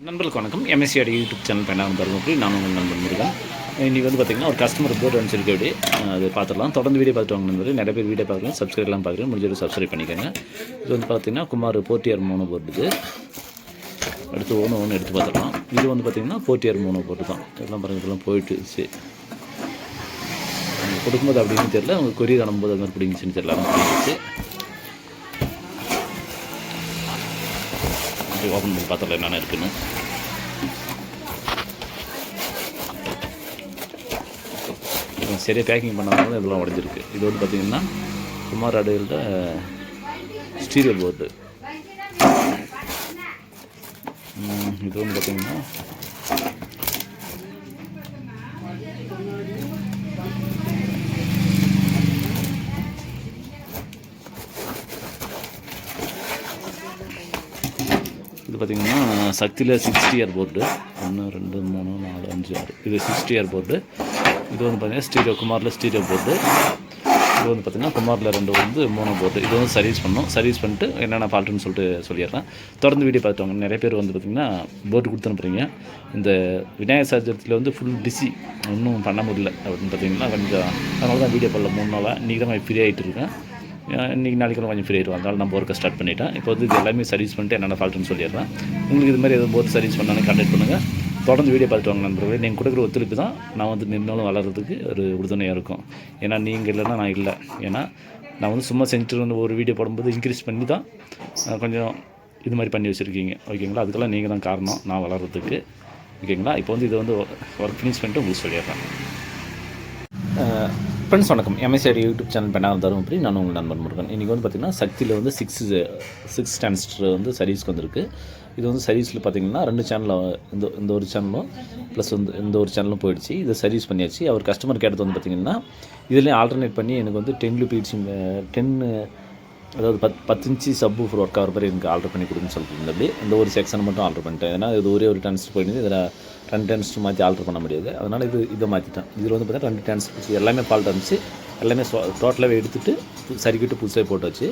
நண்பர்களுக்கு வணக்கம். எம்எஸ்சியோட YouTube channel பயணம் தருமபுரி. நான் உங்கள் நண்பன் முருகன். இன்றைக்கி வந்து பார்த்திங்கன்னா ஒரு கஸ்டமர் போர்டு அனுப்பிச்சிருக்க வீடியோ அது பார்த்துடலாம். தொடர்ந்து வீடியோ பார்த்துட்டு வாங்க நண்பர்கள். நிறைய பேர் வீடியோ பார்க்குறேன், சப்ஸ்கிரைப்லாம் பார்க்குறேன். முடிஞ்சது சப்ஸ்கிரைப் பண்ணிக்கோங்க. இது வந்து பார்த்திங்கன்னா குமார் போர்ட்டியர் மோனோ போர்டு. இது அடுத்து ஒன்று எடுத்து பார்த்துடலாம். இது வந்து பார்த்திங்கன்னா போர்ட்டியர் மோனோ போர்டு தான். இதெல்லாம் பாருங்கள், இதெல்லாம் போயிட்டுச்சு. கொடுக்கும்போது அப்படின்னு தெரியல, அவங்க கொரியர் அனுப்பும்போது அது மாதிரி பிடிங்கிச்சுன்னு தெரியல. பிடிங்கிச்சு. ஓப்பன் பண்ணி பார்த்துடலாம் என்னென்ன இருக்குன்னு. சரியாக பேக்கிங் பண்ணாலும் இதெல்லாம் உடஞ்சிருக்கு. இது வந்து பார்த்திங்கன்னா குமார் அடையில ஸ்டீரியோ போர்டு. இது வந்து பார்த்திங்கன்னா இது பார்த்திங்கன்னா சக்தியில் 60 இயர் போர்டு. 1 2 3 4 5 6 இது 60 இயர் போர்டு. இது வந்து பார்த்திங்கன்னா ஸ்டீரியோ குமாரில் ஸ்டீரியோ போர்டு. இது வந்து பார்த்திங்கன்னா குமாரில் 2 வந்து மோனோ போர்டு. இது வந்து சர்வீஸ் பண்ணணும். சர்வீஸ் பண்ணிட்டு என்னென்ன ஃபால்ட்டுன்னு சொல்லிட்டு சொல்லிடுறேன். தொடர்ந்து வீடியோ பார்த்துவாங்க. நிறைய பேர் வந்து பார்த்திங்கன்னா போர்டு கொடுத்து அனுப்புறீங்க. இந்த விநாயகர் சதுர்த்தியில் வந்து ஃபுல் பிஸி, ஒன்றும் பண்ண முடியல அப்படின்னு பார்த்திங்கன்னா கொஞ்சம். அதனால தான் வீடியோ பண்ணல 3 நாளாக. இன்றைக்கி தான் ஃப்ரீ ஆகிட்டு இருக்கேன். இன்றைக்கி நாளைக்கு கொஞ்சம் ஃப்ரீ ஆகிடுவோம். அதனால் நம்ம ஒர்க்கை ஸ்டார்ட் பண்ணிவிட்டேன். இப்போ வந்து இது எல்லாமே சர்வீஸ் பண்ணிட்டு என்னென்ன ஃபால்ட்டுன்னு சொல்லிடுறேன். உங்களுக்கு இது மாதிரி எதுவும் போர்டு சர்வீஸ் பண்ணாலும் கான்டாக்ட் பண்ணுங்கள். தொடர்ந்து வீடியோ பார்த்துட்டு வாங்க நண்பர்களே. நீங்கள் கொடுக்குற ஒத்துழைப்பு தான் நான் வந்து நின்னாலும் வளர்கிறதுக்கு ஒரு உறுதுணையாக இருக்கும். ஏன்னா நீங்கள் இல்லைன்னா நான் இல்லை. ஏன்னா நான் வந்து சும்மா செஞ்சுட்டு வந்து ஒரு வீடியோ போடும்போது இன்க்ரீஸ் பண்ணி தான் கொஞ்சம் இது மாதிரி பண்ணி வச்சுருக்கீங்க. ஓகேங்களா? அதுக்கெல்லாம் நீங்கள் தான் காரணம் நான் வளர்கிறதுக்கு. ஓகேங்களா? இப்போ வந்து இதை வந்து ஒர்க் ஃபினிஷ் பண்ணிட்டு உங்களுக்கு சொல்லிடுறேன். ஃப்ரெண்ட்ஸ் வணக்கம். எம்எஸ்சியோட யூடியூப் சேனல் பண்ணால் தருமபுரி. நான் உங்கள் நண்பன் முருகன். இன்றைக்கி வந்து பார்த்திங்கன்னா சக்தியில் வந்து 6 டிரான்சிஸ்டர் வந்து சர்வீஸ்க்கு வந்திருக்கு. இது வந்து சர்வீஸில் பார்த்திங்கன்னா 2 சேனலில் இந்த ஒரு சேனலும் ப்ளஸ் வந்து இந்த ஒரு சேனலும் போயிடுச்சு. இதை சர்வீஸ் பண்ணியாச்சு. அவர் கஸ்டமர் கேட்டது வந்து பார்த்திங்கன்னா இதுலேயும் ஆல்டர்னேட் பண்ணி எனக்கு வந்து 10 பீட்ஸிங் 10 அதாவது 10 இன்ச்சு சப் ஊஃபர் ஒர்க் ஆகிற மாதிரி எனக்கு ஆல்டர் பண்ணி கொடுக்குன்னு சொல்லிட்டு இருந்தபடி இந்த ஒரு செக்ஷனை மட்டும் ஆல்டர் பண்ணிட்டேன். ஏன்னா இது ஒரே ஒரு டிரான்சிஸ்டர் போயிடுது. இதில் 2 டிரான்சிஸ்டர் மாற்றி ஆல்டர் பண்ண முடியாது. அதனால் இதை மாற்றிட்டேன். இதில் வந்து பார்த்தீங்கன்னா 2 டிரான்சிஸ்டர் எல்லாமே ஃபால்ட் இருந்துச்சு. எல்லாமே டோட்டலாகவே எடுத்துகிட்டு சர்க்யூட்டு புதுசாக போட்டு வச்சு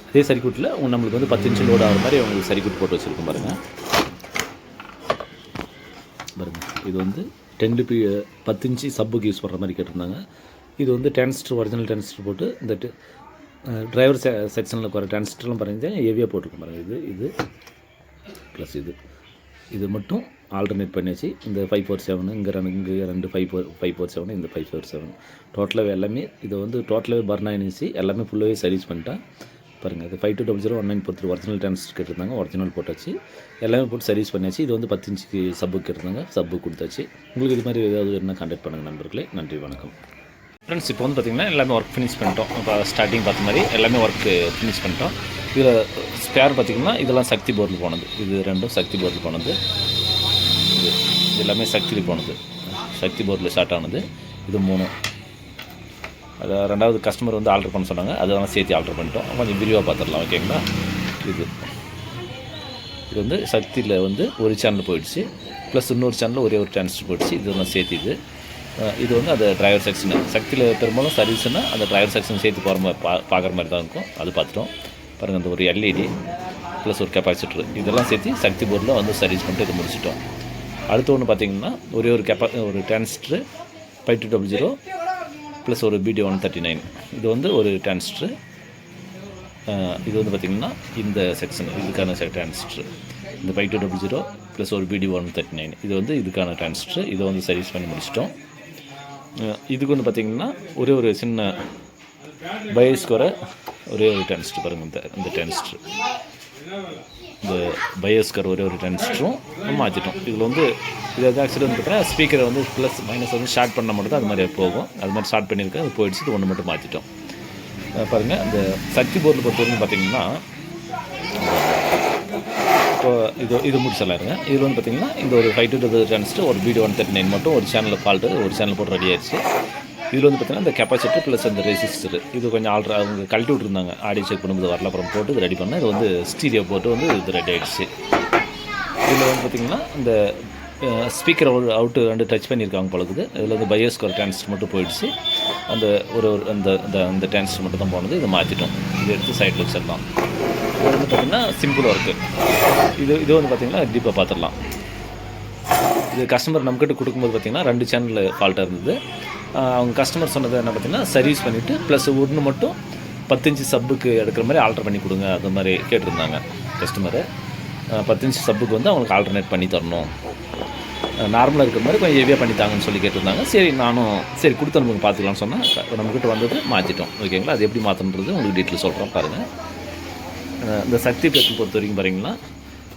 அதே சர்க்யூட்டில் நம்மளுக்கு வந்து 10 இன்ச்சு லோட் ஆகிற மாதிரி உங்களுக்கு சர்க்யூட் போட்டு வச்சுருக்கோம். பாருங்கள் இது வந்து 10 இன்ச்சு சப்புக்கு யூஸ் பண்ணுற மாதிரி கேட்டிருந்தாங்க. இது வந்து டிரான்சிஸ்டர் ஒரிஜினல் டிரான்சிஸ்டர் போட்டு இந்த டிரைவர் செக்ஷனில் இருக்கிற டிரான்சிஸ்டர்லாம் பாருங்கள் ஹெவியாக போட்டிருக்கோம். பாருங்கள் இது ப்ளஸ் இது மட்டும் ஆல்டர்னேட் பண்ணியாச்சு. இந்த 547 இங்கே 2 547 இந்த 547 டோட்டலாகவே எல்லாமே இதை வந்து டோட்டலாகவே பர்ன் ஆகிடுச்சு. எல்லாமே ஃபுல்லாகவே சர்வீஸ் பண்ணிட்டேன். பாருங்கள் இது 52001943 ஒரிஜினல் டிரான்சிஸ்டர் கேட்டிருந்தாங்க. ஒரிஜினல் போட்டாச்சு. எல்லாமே போட்டு சர்வீஸ் பண்ணியாச்சு. இது வந்து 10 இன்ச்சுக்கு சப்புக்கு கேட்டிருந்தாங்க. சப்பு கொடுத்தாச்சு. உங்களுக்கு இது மாதிரி ஏதாவது என்ன கான்டாக்ட் பண்ணுங்கள் நண்பர்களே. நன்றி, வணக்கம். ஃப்ரெண்ட்ஸ் இப்போ வந்து பார்த்திங்கன்னா எல்லாமே ஒர்க் ஃபினிஷ் பண்ணிட்டோம். இப்போ ஸ்டார்டிங் பார்த்த மாதிரி எல்லாமே ஒர்க்கு ஃபினிஷ் பண்ணிட்டோம். இதில் ஸ்பேர் பார்த்திங்கன்னா இதெல்லாம் சக்தி போர்டில் போனது. இது 2 சக்தி போர்டில் போனது. இது எல்லாமே சக்தியில் போனது. சக்தி போர்டில் ஸ்டார்ட் ஆனது. இது 3. அதை 2வது கஸ்டமர் வந்து ஆல்டர் பண்ண சொன்னாங்க. அதெல்லாம் சேர்த்து ஆல்டர் பண்ணிட்டோம். கொஞ்சம் விரிவாக பார்த்துடலாம். ஓகேங்களா? இது வந்து சக்தியில் வந்து ஒரு சேனல் போயிடுச்சு. ப்ளஸ் இன்னொரு சேனலில் ஒரே ஒரு டிரான்சிஸ்டர் போயிடுச்சு. இதெல்லாம் சேர்த்து இது வந்து அந்த டிரைவர் செக்ஷனு. சக்தியில் பெரும்பாலும் சர்வீஸ்னா அந்த டிரைவர் செக்ஷன் சேர்த்து போகிற மாதிரி பார்க்குற மாதிரி தான் இருக்கும். அது பார்த்துட்டோம். பாருங்கள் அந்த ஒரு எல்இடி ப்ளஸ் ஒரு கெப்பாசிட்டர் இதெல்லாம் சேர்த்து சக்தி போர்டில் வந்து சர்வீஸ் பண்ணிட்டு இது முடிச்சிட்டோம். அடுத்து ஒன்று பார்த்திங்கன்னா ஒரு டிரான்சிஸ்டர் 5200 ப்ளஸ் ஒரு BD139 இது வந்து ஒரு டிரான்சிஸ்டர். இது வந்து பார்த்திங்கன்னா இந்த செக்ஷன் இதுக்கான டிரான்சிஸ்டர். இந்த 5200 ப்ளஸ் ஒரு BD139 இது வந்து இதுக்கான டிரான்சிஸ்டர். இதை வந்து சர்வீஸ் பண்ணி முடிச்சிட்டோம். இதுக்கு வந்து பார்த்திங்கன்னா ஒரு சின்ன பயோஸ்கோரை ஒரே ஒரு டிரான்சிஸ்டர். பாருங்கள் இந்த டிரான்சிஸ்டர் இந்த பயோஸ்கர் ஒரே ஒரு டிரான்சிஸ்டரும் மாற்றிட்டோம். இதில் வந்து இது ஆக்சுவலி வந்து பார்த்தீங்கன்னா ஸ்பீக்கரை வந்து ப்ளஸ் மைனஸ் வந்து ஷார்ட் பண்ண மட்டும் தான் அது மாதிரி போகும். அது மாதிரி ஷார்ட் பண்ணியிருக்கேன். அது போயிடுச்சு. இது ஒன்று மட்டும் மாற்றிட்டோம். பாருங்கள் இந்த சக்தி போர்டில் பொறுத்தவரைக்கும் பார்த்திங்கன்னா இப்போ இது முடிச்சலாம் இருங்க. இதில் வந்து பார்த்திங்கன்னா இந்த ஒரு 5200 டிரான்சிஸ்டர் ஒரு BD139 மட்டும் ஒரு சேனலில் ஃபால்ட்டு ஒரு சேனல் போட்டு ரெடி ஆயிடுச்சு. இதில் வந்து பார்த்திங்கன்னா இந்த கெப்பாசிட்டர் ப்ளஸ் அந்த ரெசிஸ்டர் இது கொஞ்சம் அவங்க கழட்டி விட்டுருந்தாங்க. ஆடியோ செக் பண்ணும்போது வரல. அப்புறம் போட்டு இது ரெடி பண்ணால் இது வந்து ஸ்டீரியோ போட்டு வந்து இது ரெடி ஆகிடுச்சு. இதில் வந்து பார்த்திங்கன்னா இந்த ஸ்பீக்கரை அவுட்டு 2 டச் பண்ணியிருக்காங்க பழகுது. இதில் வந்து பயோஸ்கோர் டிரான்சிஸ்டர் மட்டும் போயிடுச்சு. அந்த அந்த டிரான்சிஸ்டர் மட்டும் தான் போனது. இதை மாற்றிட்டோம். இதை எடுத்து சைடில் வச்சிடலாம். இது வந்து பார்த்திங்கன்னா சிம்பிள் ஒர்க்கு. இது வந்து பார்த்திங்கன்னா டீப்பாக பார்த்துடலாம். இது கஸ்டமர் நம்மக்கிட்ட கொடுக்கும்போது பார்த்திங்கன்னா 2 சேனல் ஃபால்ட்டாக இருந்தது. அவங்க கஸ்டமர் சொன்னது என்ன பார்த்திங்கன்னா சர்வீஸ் பண்ணிவிட்டு ப்ளஸ் ஒன்று மட்டும் 10 இன்ச்சு சப்புக்கு எடுக்கிற மாதிரி ஆல்ட்ரு பண்ணி கொடுங்க அது மாதிரி கேட்டிருந்தாங்க கஸ்டமரு. 10 இன்ச்சு சப்புக்கு வந்து அவங்களுக்கு ஆல்டர்னேட் பண்ணி தரணும், நார்மலாக இருக்கிற மாதிரி கொஞ்சம் ஹெவியாக பண்ணித்தாங்கன்னு சொல்லி கேட்டிருந்தாங்க. சரி நானும் சரி கொடுத்து நமக்கு பார்த்துக்கலான்னு சொன்னால் நம்மக்கிட்ட வந்தது மாற்றிட்டோம். ஓகேங்களா, அது எப்படி மாற்றணுன்றது உங்களுக்கு டீட்டெயில் சொல்கிறோம் பாருங்கள். இந்த சக்தி பிளேட் பொறுத்த வரைக்கும் பாருங்களா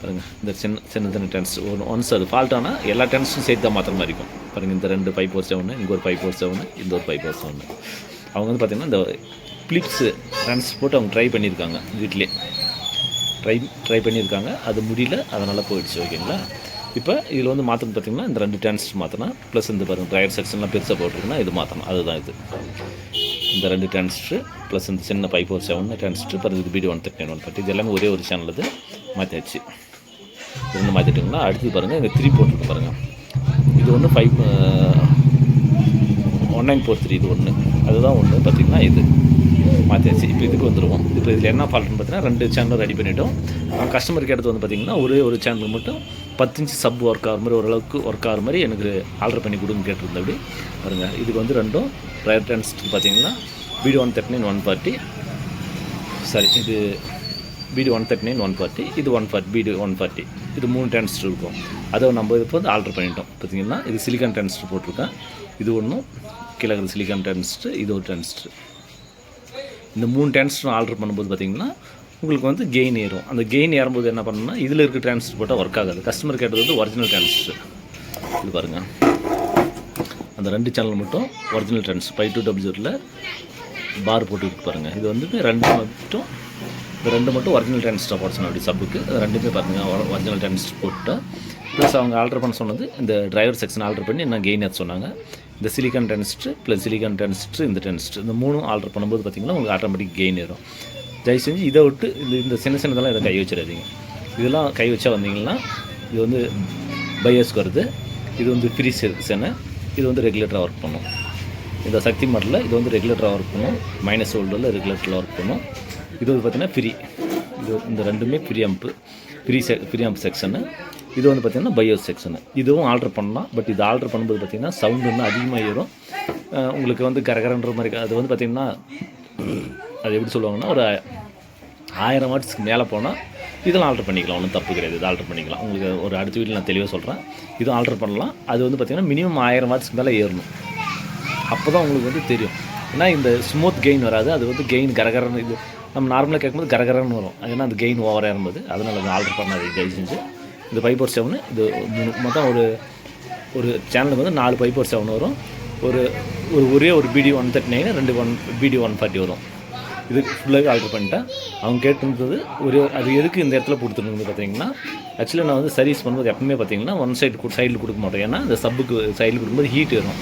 பாருங்கள், இந்த சின்ன டென்ஸ் ஒன்ஸ் அது ஃபால்ட் ஆனால் எல்லா டென்ஸும் சேர்த்து தான் மாற்றுற மாதிரி இருக்கும். பாருங்கள், இந்த 2 547 இங்கே ஒரு 547 இந்த ஒரு 547. அவங்க வந்து பார்த்திங்கன்னா இந்த பிளிப்ஸு டென்ஸ் போட்டு அவங்க ட்ரை பண்ணியிருக்காங்க, வீட்டிலே ட்ரை பண்ணியிருக்காங்க, அது முடியல, அதனால் போயிடுச்சு. ஓகேங்களா, இப்போ இதில் வந்து மாற்றணும் பார்த்திங்கன்னா இந்த 2 டென்ஸ் மாற்றினா ப்ளஸ் இந்த பாருங்கள் ட்ரையர் செக்ஷன்லாம் பெருசாக போட்டிருக்குன்னா இது மாற்றணும். அதுதான் இது இந்த 2 டென்ஸ்ட்டு ப்ளஸ் இந்த சின்ன 547 டென்ஸ்ட்டு பிறகு இது BD 139 140 இது எல்லாமே ஒரே ஒரு சேனல் இது மாற்றியாச்சு. இது 2 மாற்றிட்டிங்கன்னா அடுத்து பாருங்கள் இங்கே 3 போட்டிருக்கு பாருங்கள். இது ஒன்று 1943 இது ஒன்று, அதுதான் ஒன்று பார்த்திங்கன்னா இது மாற்றியாச்சு. இப்போ இதுக்கு வந்துடுவோம். இப்போ இதில் என்ன ஃபால்ட்னு பார்த்தீங்கன்னா 2 சேனலும் ரெடி பண்ணிவிட்டோம். கஸ்டமருக்கு எடுத்து வந்து பார்த்திங்கன்னா ஒரே ஒரு சேனல் மட்டும் 10 இன்ச்சு சப் ஒர்க் ஆகிற மாதிரி ஓரளவுக்கு ஒர்க் ஆகிற மாதிரி எனக்கு ஆல்டர் பண்ணி கொடுங்க கேட்டிருந்தேன். அப்படி பாருங்கள், இதுக்கு வந்து 2 ட்ரையர் டென்ஸ் பார்த்திங்கன்னா BD 139 140 சாரி இது BD 139 140 இது 140 BD 140 இது 3 டென்ஸ்டர் இருக்கும். அதை நம்ம இப்போ வந்து ஆல்டர் பண்ணிட்டோம். பார்த்திங்கன்னா இது சிலிக்கான் டென்ஸ்டர் போட்டிருக்கேன், இது ஒன்றும் கீழே சிலிக்கான் டென்ஸ்டர், இது ஒரு டென்ஸ்டர். இந்த 3 டென்ஸ்டரும் ஆல்டர் பண்ணும்போது பார்த்திங்கன்னா உங்களுக்கு வந்து கெயின் ஏறும். அந்த கெயின் ஏறும்போது என்ன பண்ணணும்னா இதில் இருக்க டிரான்ஸ்டர் போட்டால் ஒர்க் ஆகாது. கஸ்டமர் கேட்டது வந்து ஒரிஜினல் டிரான்ஸ்டர். இது பாருங்கள், அந்த 2 சேனல் மட்டும் ஒரிஜினல் டிரான்ஸ்டர் 5200 பார் போட்டு இருக்கு பாருங்கள். இது வந்து 2 மட்டும் ஒரிஜினல் டிரான்ஸ்டர் போடணும். அப்படி சப்புக்கு 2மே பாருங்கள் ஒரிஜினல் டிரான்ஸ்டர் போட்டு ப்ளஸ் அவங்க ஆல்டர் பண்ண சொன்னது இந்த டிரைவர் செக்ஷன் ஆல்டர் பண்ணி என்ன கெயின் ஏற்ற சொன்னாங்க. இந்த சிலிக்கான் டென்ஸ்டர் ப்ளஸ் சிலிக்கான் டென்ஸ்டர் இந்த டென்ஸ்டர் இந்த 3 ஆல்டர் பண்ணும்போது பார்த்திங்கன்னா உங்களுக்கு ஆட்டோமேட்டிக் கெயின் ஏறும். தயவு செஞ்சு இதை விட்டு இந்த சின்னதெல்லாம் இதை கை வச்சிடாதீங்க. இதெல்லாம் கை வச்சா வந்தீங்கன்னா இது வந்து பையஸ்க்கு வருது, இது வந்து ஃப்ரீ செக்ஷனு, இது வந்து ரெகுலேட்டராக ஒர்க் பண்ணும். இந்த சக்தி மாடலில் இது வந்து ரெகுலேட்டராக ஒர்க் பண்ணும், மைனஸ் வோல்டில் ரெகுலேட்டரில் ஒர்க் பண்ணும். இது வந்து பார்த்திங்கன்னா ஃப்ரீ, இது இந்த 2மே ஃப்ரீ ஆம்ப் செக்ஷனு. இது வந்து பார்த்திங்கன்னா பயோஸ் செக்ஷனு. இதுவும் ஆல்டர் பண்ணலாம். பட் இது ஆல்டர் பண்ணும்போது பார்த்திங்கன்னா சவுண்டு வந்து அதிகமாக ஏறும், உங்களுக்கு வந்து கரகரன்ற மாதிரி. அது வந்து பார்த்திங்கன்னா அது எப்படி சொல்லுவாங்கன்னா ஒரு 1000 வாட்ஸ்க்கு மேலே போனால் இதெல்லாம் ஆல்டர் பண்ணிக்கலாம், ஒன்றும் தப்பு கிடையாது. இது ஆல்டர் பண்ணிக்கலாம். உங்களுக்கு ஒரு அடுத்த வீட்டில் நான் தெளிவாக சொல்கிறேன். இதுவும் ஆல்டர் பண்ணலாம். அது வந்து பார்த்திங்கன்னா மினிமம் 1000 வாட்ஸ்க்கு மேலே ஏறணும். அப்போ தான் உங்களுக்கு வந்து தெரியும். ஏன்னா இந்த ஸ்மூத் கெயின் வராது, அது வந்து கெயின் கரகரன்னு இது நம்ம நார்மலாக கேட்கும்போது கரகரன்னு வரும். ஏன்னா அந்த கெயின் ஓவராக இருந்தது, அதனால் அது ஆல்டர் பண்ணாது. தயவு செஞ்சு இது 547 இது மொத்தம் ஒரு சேனலுக்கு வந்து 4 547 வரும். ஒரே ஒரு BD 139 2 BD 140 வரும். இது ஃபுல்லாகவே ஆல்டர் பண்ணிட்டேன். அவங்க கேட்டுருந்தது அது எதுக்கு இந்த இடத்துல கொடுத்துருந்தது பார்த்தீங்கன்னா ஆக்சுவலி நான் வந்து சர்வீஸ் பண்ணும்போது எப்பவுமே பார்த்தீங்கன்னா சைடில் கொடுக்க மாட்டோம். ஏன்னா இந்த சப்புக்கு சைடில் கொடுக்கும்போது ஹீட் வரும்.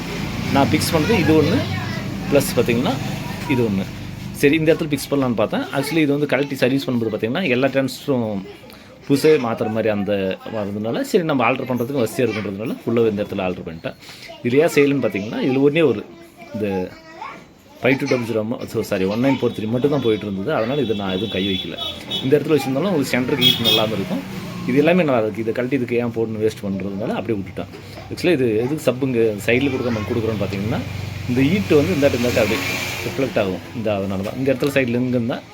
நான் ஃபிக்ஸ் பண்ணுறது இது ஒன்று ப்ளஸ் பார்த்திங்கன்னா இது ஒன்று. சரி இந்த இடத்துல ஃபிக்ஸ் பண்ணலான்னு பார்த்தேன். ஆக்சுவலி இது வந்து கழட்டி சர்வீஸ் பண்ணும்போது பார்த்திங்கன்னா எல்லா டிரான்ஸ்டரும் புதுசாக மாற்றுற மாதிரி அந்த வரதுனால சரி நம்ம ஆல்டர் பண்ணுறதுக்கு வசதியாக இருக்குன்றதுனால ஃபுல்லாக இந்த இடத்துல ஆல்டர் பண்ணிட்டேன். இது ஏன் செய்யலன்னு பார்த்தீங்கன்னா இதில் ஒன்றே ஒரு இந்த 5200 சாரி 1943 மட்டும் தான் போயிட்டு இருந்தது. அதனால் இது நான் எதுவும் கை வைக்கல. இந்த இடத்துல வச்சுருந்தாலும் உங்களுக்கு சென்டருக்கு ஹீட் நல்லாமல் இருக்கும். இது எல்லாமே நல்லா இருக்குது. இதை கழட்டி இதுக்கு ஏன் போடணும் வேஸ்ட் பண்ணுறதுனால அப்படியே விட்டுட்டேன். ஆக்சுவலி இது எதுக்கு சப்புங்க சைடில் கொடுக்குறோன்னு பார்த்தீங்கன்னா இந்த ஹீட்டு வந்து இந்த இடத்துல அப்படியே ரிஃப்ளெக்ட் ஆகும். அதனால தான் இந்த இடத்துல சைடில் இங்கே இருந்தால்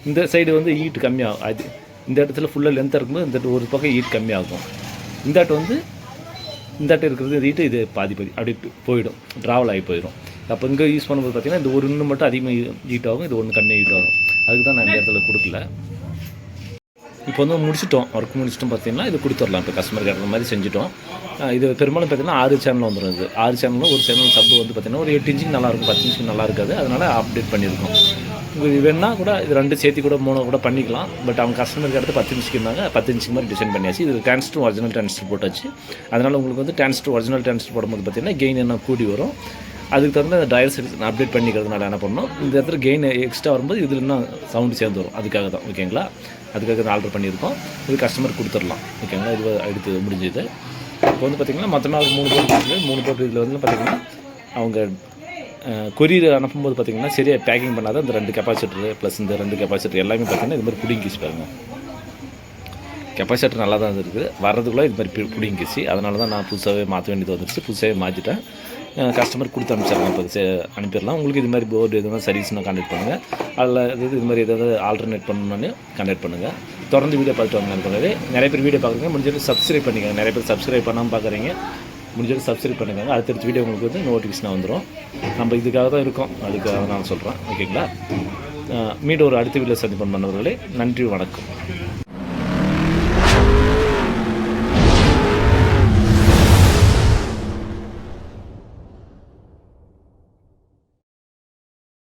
இந்த சைடு வந்து ஹீட் கம்மியாகும். அது இந்த இடத்துல ஃபுல்லாக லென்த்தாக இருக்கும்போது இந்த ஒரு பக்கம் ஹீட் கம்மியாகும். இந்த இருக்கிறது ஹீட்டு இது பாதி அப்படி போயிடும், ட்ராவல் ஆகி போயிடும். அப்போ இங்கே யூஸ் பண்ணும்போது பார்த்திங்கன்னா இந்த ஒரு இன்னும் மட்டும் அதிகமாக ஹீட் ஆகும், இது ஒன்று கம்மியாக ஹீட் ஆகும். அதுக்கு தான் நான் இந்த இடத்துல கொடுக்கல. இப்போ வந்து ஒர்க் முடிச்சிட்டோம் பார்த்திங்கன்னா இது கொடுத்துடலாம். இப்போ கஸ்டமர் கேட்குற மாதிரி செஞ்சுட்டோம். இது பெரும்பாலும் பார்த்திங்கன்னா 6 சேனல் வந்துடும். இது 6 சேனலில் ஒரு சேனல் சப்பு வந்து பார்த்திங்கன்னா ஒரு 8 இன்ச்சுக்கு நல்லாயிருக்கும், 10 இன்ச்சுக்கு நல்லா இருக்காது. அதனால் அப்டேட் பண்ணியிருக்கோம். இது வேணால் கூட இது 2 சேர்த்து கூட 3 கூட பண்ணிக்கலாம். பட் அவங்க கஸ்டமருக்கு அடுத்து 10 இன்ச்சுக்கு இருந்தாங்க, 10 இன்ச்சுக்கு மாதிரி டிசைன் பண்ணியாச்சு. இது டிரான்ஸ்டர் ஒரிஜினல் டிரான்ஸ்டர் போட்டாச்சு. அதனால் உங்களுக்கு வந்து ஒரிஜினல் டிரான்ஸ்டர் போடும்போது பார்த்திங்கன்னா கெயின் என்ன கூடி வரும். அதுக்கு தகுந்த அந்த டயர் செக்ஷன் அப்டேட் பண்ணிக்கிறதுனால என்ன பண்ணணும், இந்த இடத்துல கெயின் எக்ஸ்ட்ரா வரும்போது இதில் இன்னும் சவுண்டு சேர்ந்து வரும். அதுக்காக தான் ஓகேங்களா, அதுக்காக தான் ஆர்டர் பண்ணியிருக்கோம். இது கஸ்டமர் கொடுத்துடலாம் ஓகேங்களா. இது அடுத்து முடிஞ்சது. இப்போ வந்து பார்த்திங்கன்னா மொத்தமாக 3 போட்டு இதில் வந்து பார்த்திங்கன்னா அவங்க கொரியர் அனுப்பும்போது பார்த்திங்கன்னா சரியாக பேக்கிங் பண்ணாத இந்த 2 கெப்பாசிட்டர் ப்ளஸ் இந்த 2 கெப்பாசிட்டர் எல்லாமே பார்த்திங்கன்னா இது மாதிரி புடிங்கி பாருங்க. கெப்பாசிட்டர் நல்லா தான் இருக்குது. வர்றதுக்குள்ளே இது மாதிரி பிடிங்கிச்சு. அதனால தான் நான் புதுசாகவே மாற்ற வேண்டியது வந்துருச்சு. புதுசாகவே மாற்றிட்டேன். கஸ்டமர் கொடுத்து அனுப்பிச்சிடலாம். இப்போ அனுப்பிடலாம். உங்களுக்கு இது மாதிரி போர்டு எதுவும் சர்வீஸ்னால் கான்டாக்ட் பண்ணுங்கள். அதில் இது மாதிரி ஏதாவது ஆல்டர்னேட் பண்ணணுன்னு கான்டாக்ட் பண்ணுங்கள். தொடர்ந்து வீடியோ பார்த்துட்டு வாங்க நண்பர்களே. நிறைய பேர் வீடியோ பார்க்குறீங்க, முடிஞ்சது சப்ஸ்கிரைப் பண்ணிக்கோங்க. நிறைய பேர் சப்ஸ்கிரைப் பண்ணாமல் பார்க்குறீங்க, முடிஞ்சது சப்ஸ்கிரைப் பண்ணிக்கோங்க. அடுத்தடுத்த வீடியோ உங்களுக்கு வந்து நோட்டிஃபிகேஷனாக வந்துடும். நம்ம இதுக்காக தான் இருக்கோம், அதுக்காக நான் சொல்கிறேன். ஓகேங்களா? மீண்டும் ஒரு அடுத்த வீடியோ சந்திப்போம் நண்பர்களே. நன்றி, வணக்கம்.